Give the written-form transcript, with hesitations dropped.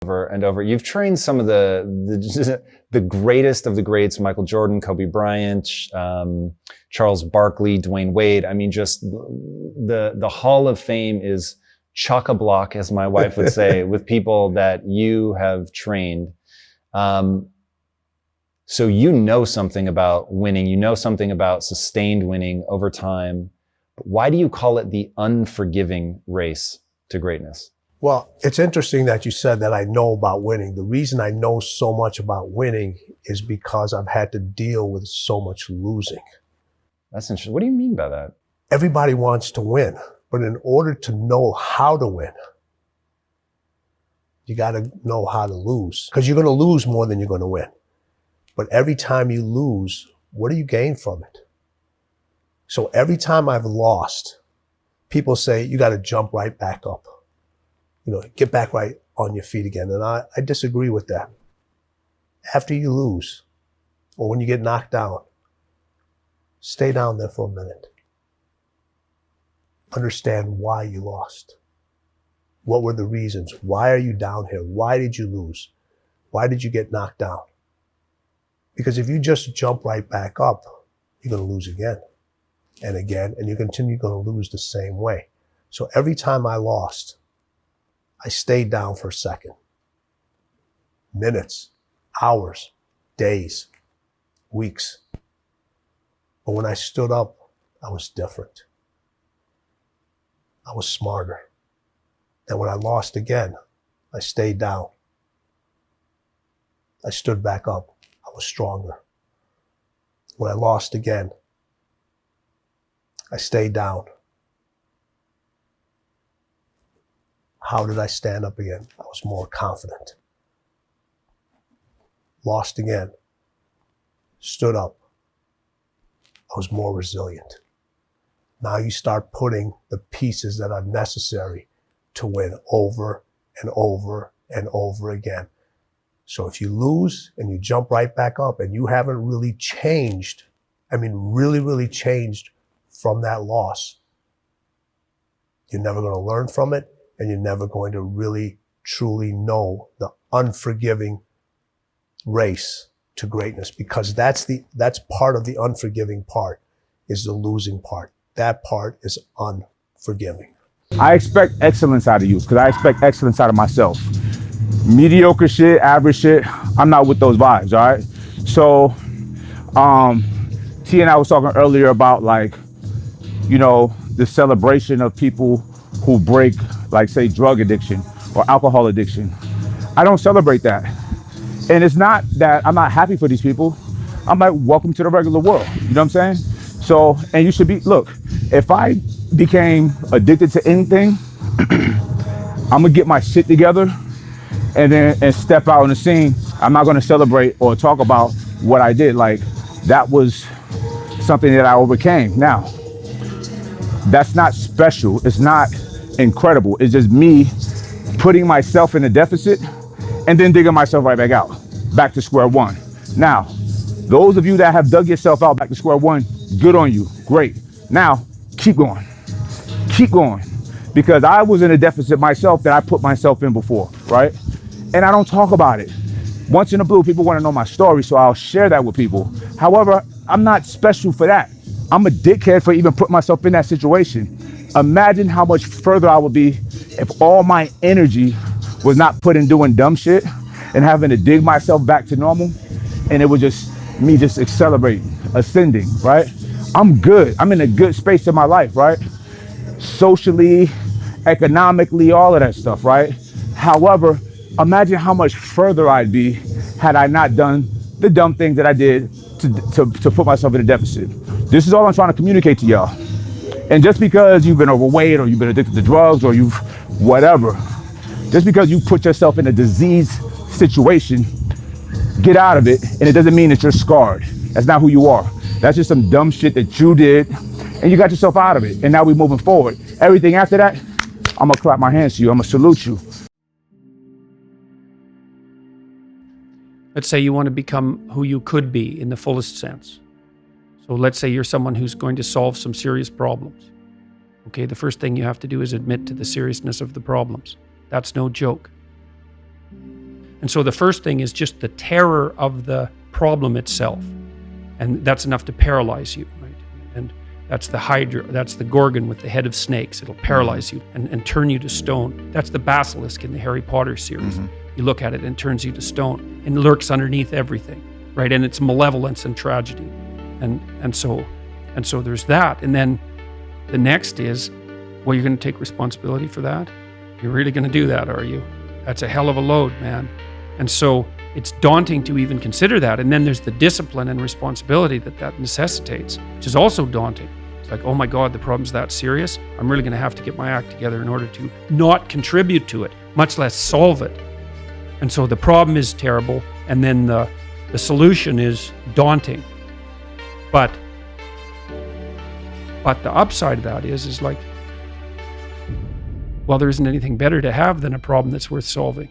over and over. You've trained some of the greatest of the greats: Michael Jordan, Kobe Bryant, Charles Barkley, Dwayne Wade. I mean, just the Hall of Fame is chock-a-block, as my wife would say, with people that you have trained. So you know something about winning. You know something about sustained winning over time. But why do you call it the unforgiving race to greatness? Well, it's interesting that you said that I know about winning. The reason I know so much about winning is because I've had to deal with so much losing. That's interesting. What do you mean by that? Everybody wants to win, but in order to know how to win, you got to know how to lose, because you're going to lose more than you're going to win. But every time you lose, what do you gain from it? So every time I've lost, people say, you got to jump right back up. Get back right on your feet again. And I disagree with that. After you lose, or when you get knocked down, stay down there for a minute. Understand why you lost. What were the reasons? Why are you down here? Why did you lose? Why did you get knocked down? Because if you just jump right back up, you're going to lose again and again, and you continue going to lose the same way. So every time I lost, I stayed down for a second, minutes, hours, days, weeks. But when I stood up, I was different. I was smarter. And when I lost again, I stayed down. I stood back up. I was stronger. When I lost again, I stayed down. How did I stand up again? I was more confident. Lost again. Stood up. I was more resilient. Now you start putting the pieces that are necessary to win over and over and over again. So if you lose and you jump right back up and you haven't really changed, really changed from that loss, you're never going to learn from it, and you're never going to really, truly know the unforgiving race to greatness, because that's part of the unforgiving part, is the losing part. That part is unforgiving. I expect excellence out of you because I expect excellence out of myself. Mediocre shit, average shit, I'm not with those vibes, all right? So, T and I was talking earlier about the celebration of people who break, say, drug addiction or alcohol addiction. I don't celebrate that. And it's not that I'm not happy for these people. I'm like, welcome to the regular world. You know what I'm saying? So, and you should be, look, if I became addicted to anything, I'm gonna get my shit together and step out on the scene. I'm not gonna celebrate or talk about what I did. Like, that was something that I overcame. Now, that's not special. It's not incredible. It's just me putting myself in a deficit and then digging myself right back out, back to square one. Now, those of you that have dug yourself out back to square one, good on you, great. Now, keep going, because I was in a deficit myself that I put myself in before, right? And I don't talk about it. Once in a blue, people want to know my story, so I'll share that with people. However, I'm not special for that. I'm a dickhead for even putting myself in that situation. Imagine how much further I would be if all my energy was not put in doing dumb shit and having to dig myself back to normal, and it was just me just accelerating, ascending, right? I'm good. I'm in a good space in my life, right? Socially, economically, all of that stuff, right? However, imagine how much further I'd be had I not done the dumb things that I did to put myself in a deficit. This is all I'm trying to communicate to y'all. And just because you've been overweight or you've been addicted to drugs or you've whatever, just because you put yourself in a disease situation, get out of it, and it doesn't mean that you're scarred. That's not who you are. That's just some dumb shit that you did, and you got yourself out of it. And now we're moving forward. Everything after that, I'm gonna clap my hands to you. I'm gonna salute you. Let's say you want to become who you could be in the fullest sense. So let's say you're someone who's going to solve some serious problems. Okay, the first thing you have to do is admit to the seriousness of the problems. That's no joke. And so the first thing is just the terror of the problem itself. And that's enough to paralyze you, right? And that's the Hydra, that's the Gorgon with the head of snakes. It'll paralyze you and turn you to stone. That's the basilisk in the Harry Potter series. You look at it and it turns you to stone and lurks underneath everything, right? And it's malevolence and tragedy. And so there's that. And then the next is, well, you're going to take responsibility for that? You're really going to do that, are you? That's a hell of a load, man. And so it's daunting to even consider that. And then there's the discipline and responsibility that necessitates, which is also daunting. It's like, oh my God, the problem's that serious. I'm really going to have to get my act together in order to not contribute to it, much less solve it. And so the problem is terrible. And then the solution is daunting. But the upside of that is like, well, there isn't anything better to have than a problem that's worth solving.